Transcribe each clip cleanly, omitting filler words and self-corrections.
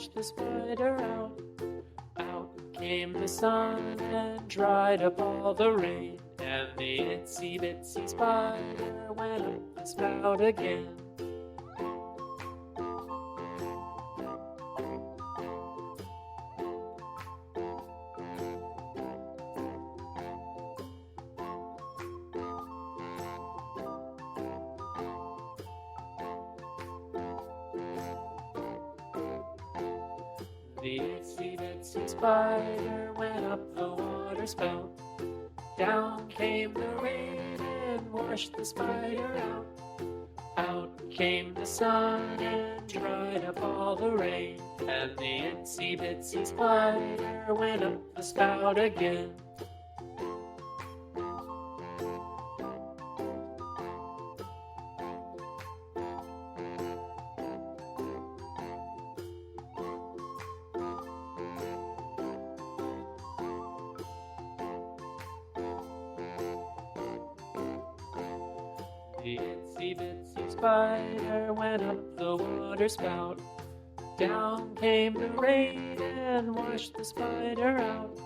washed the spider out. Out came the sun and dried up all the rain, and the Itsy Wincy Spider went up the spout again. The Incy Wincy Spider went up the water spout. Down came the rain and washed the spider out. Out came the sun and dried up all the rain, and the Incy Wincy Spider went up the spout again. The Incy Wincy Spider went up the water spout. Down came the rain and washed the spider out.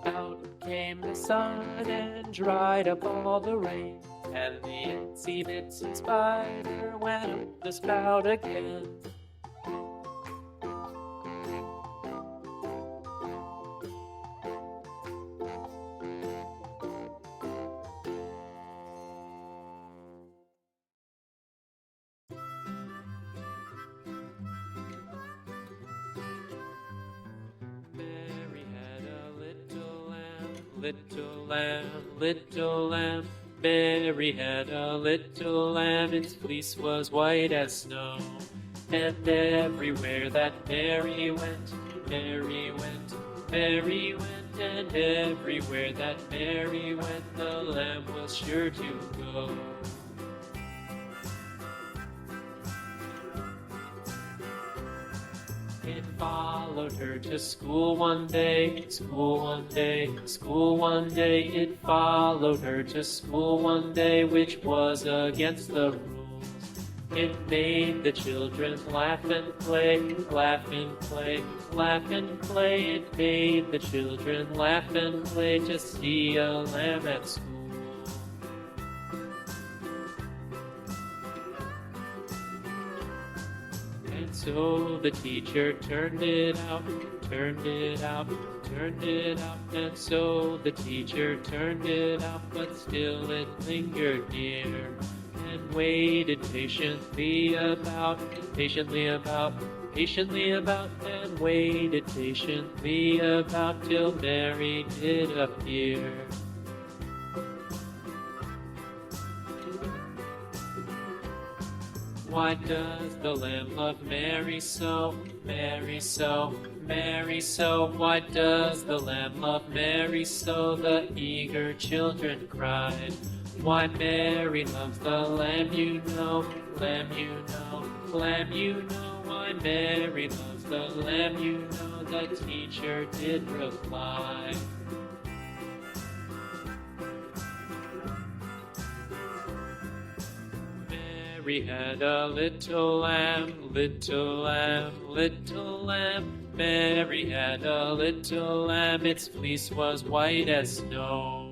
Out came the sun and dried up all the rain, and the Incy Wincy Spider went up the spout again. Little lamb, little lamb, Mary had a little lamb, its fleece was white as snow. And everywhere that Mary went, Mary went, Mary went, and everywhere that Mary went, the lamb was sure to go. It followed her to school one day, school one day, school one day. It followed her to school one day, which was against the rules. It made the children laugh and play, laugh and play, laugh and play. It made the children laugh and play to see a lamb at school. So the teacher turned it out, turned it out, turned it out. And so the teacher turned it out, but still it lingered near, and waited patiently about, patiently about, patiently about, and waited patiently about till Mary did appear. Why does the lamb love Mary so, Mary so, Mary so? Why does the lamb love Mary so? The eager children cried. Why Mary loves the lamb, you know, lamb, you know, lamb, you know. Why Mary loves the lamb, you know, the teacher did reply. Mary had a little lamb, little lamb, little lamb. Mary had a little lamb, its fleece was white as snow.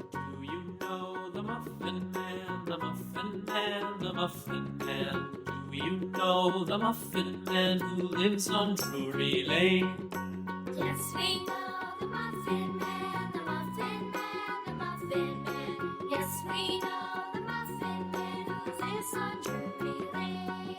Do you know the Muffin Man, the Muffin Man, the Muffin Man? Do you know the Muffin Man who lives on Drury Lane? Yes, we know the Muffin Man, the Muffin Man, the Muffin Man. Yes, we know the Muffin Man who lives on Drury Lane.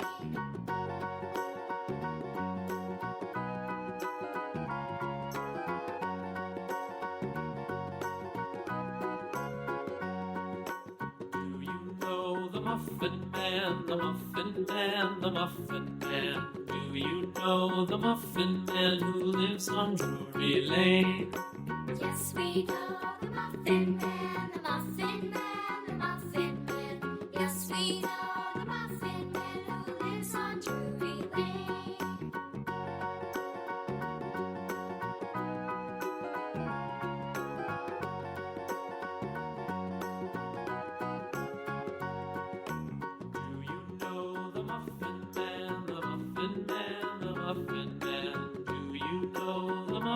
Do you know the Muffin Man, the Muffin Man, the Muffin Man? Do you know the Muffin Man who lives on Drury Lane? Yes, we know the Muffin Man, the Muffin Man, the Muffin Man. Yes, we know the Muffin Man who lives on Drury Lane.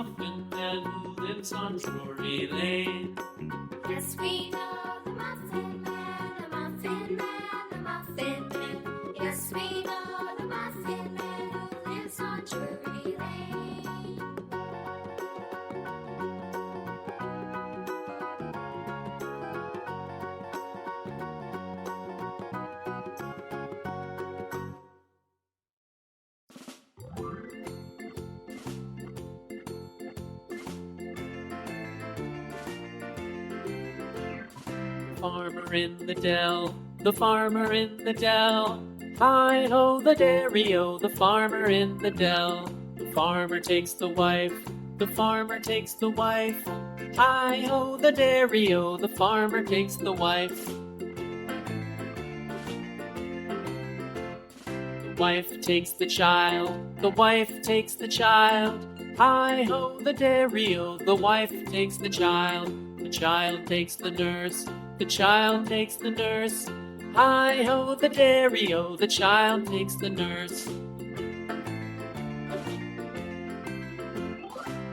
Muffin Man who lives on Drury Lane. Yes, we know the Muffin Man, the Muffin Man, the Muffin Man. Yes, we know the Muffin Man who lives on Drury Lane. Farmer in the dell, the farmer in the dell. Hi-ho, the dairy-o, the farmer in the dell. The farmer takes the wife, the farmer takes the wife. Hi-ho, the dairy-o, the farmer takes the wife. The wife takes the child, the wife takes the child. Hi-ho, the dairy-o, the wife takes the child. The child takes the nurse, the child takes the nurse. Hi-ho, the dairy-o, the child takes the nurse.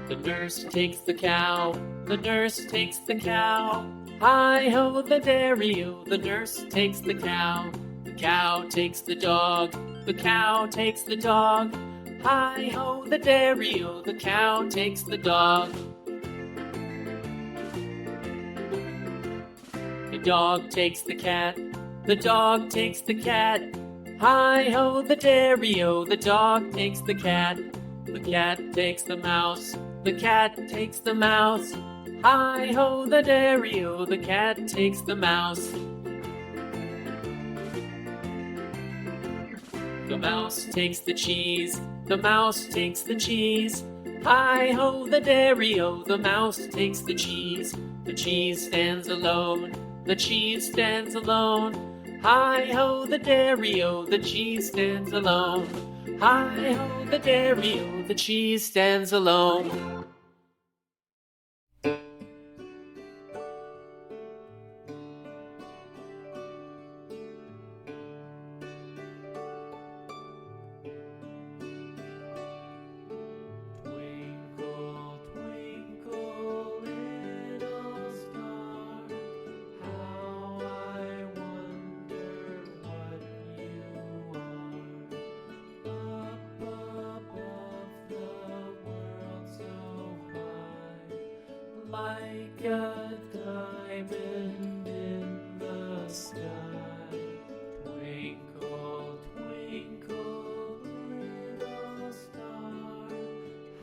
The nurse takes the cow, the nurse takes the cow. Hi-ho, the dairy-o, the nurse takes the cow. The cow takes the dog, the cow takes the dog. Hi-ho, the dairy-o, the cow takes the dog. The dog takes the cat, the dog takes the cat. Hi-ho, the dairy-o, the dog takes the cat. The cat takes the mouse, the cat takes the mouse. Hi-ho, the dairy-o, the cat takes the mouse. The mouse takes the cheese, the mouse takes the cheese. Hi-ho, the dairy-o, the mouse takes the cheese. The cheese stands alone, the cheese stands alone. Hi-ho, the dairy-o, the cheese stands alone. Hi-ho, the dairy-o, the cheese stands alone. Twinkle, twinkle, little star, how I wonder what you are. Up above the world so high, like a diamond in the sky. Twinkle, twinkle, little star,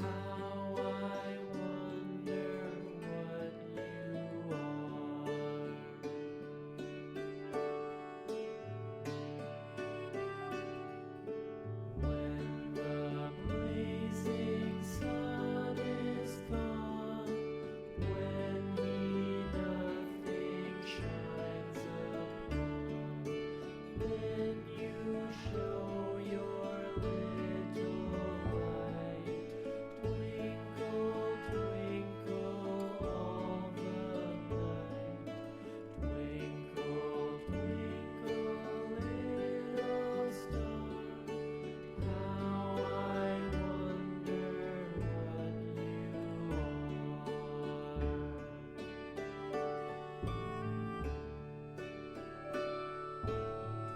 how I wonder what you are. When the blazing sun is gone, when he nothing shines upon, then you show your little light. Twinkle, twinkle all the night. Twinkle, twinkle, little star, how I wonder what you are.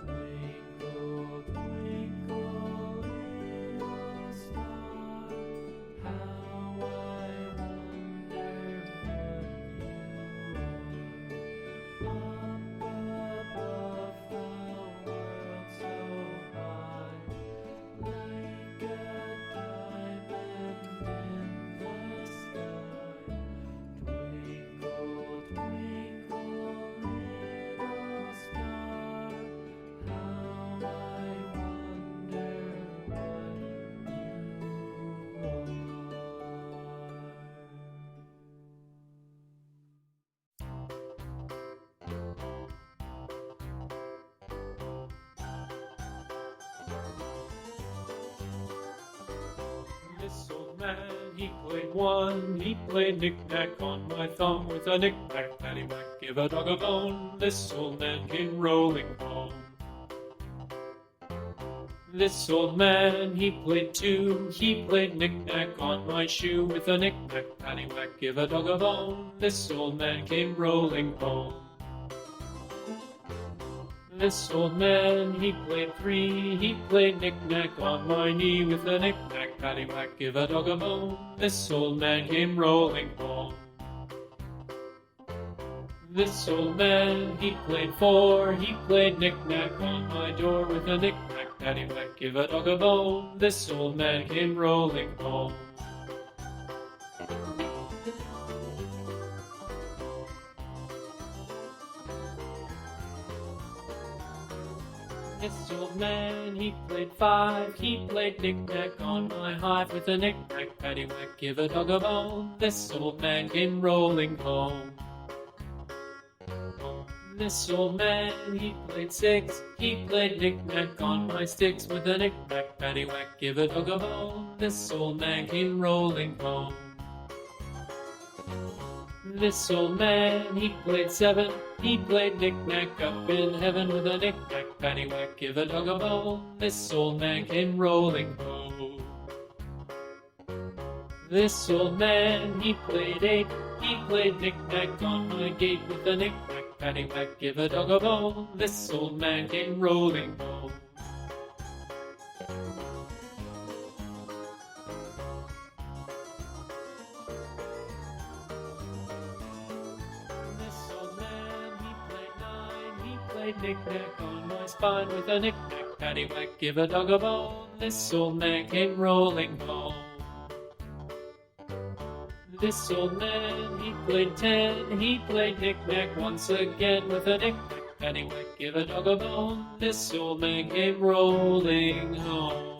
Twinkle, twinkle, little star, how I wonder what you are. Up above the world so high, like a diamond in the sky. Twinkle, twinkle, little star, how I wonder what you are. This old man, he played one. He played knick-knack on my thumb with a knick-knack, paddywhack, give a dog a bone. This old man came rolling home. This old man, he played too. He played knick-knack on my shoe. With a knick-knack, paddywhack, give a dog a bone. This old man came rolling home. This old man, he played three. He played knick-knack on my knee. With a knick-knack, paddywhack, give a dog a bone. This old man came rolling home. This old man, he played four. He played knick-knack on my door. With a knick-knack, paddywhack, give a dog a bone. This old man came rolling home. This old man, he played five. He played knick-knack on my hive. With a knick-knack, paddywhack, give a dog a bone. This old man came rolling home. This old man, he played six. He played knick-knack on my sticks. With a knick-knack, paddywhack, give a dog a bone. This old man came rolling home. This old man, he played seven. He played knick-knack up in heaven. With a knick-knack, paddywhack, give a dog a bone. This old man came rolling home. This old man, he played eight. He played knick-knack on my gate. With a knick-knack, paddywhack, give a dog a bone. This old man came rolling home. This old man, he played nine. He played knick-knack on my spine. With a knick-knack, paddywhack, give a dog a bone. This old man came rolling home. This old man, he played ten. He played knick-knack once again. With a knick-knack, paddywhack, give a dog a bone. This old man came rolling home.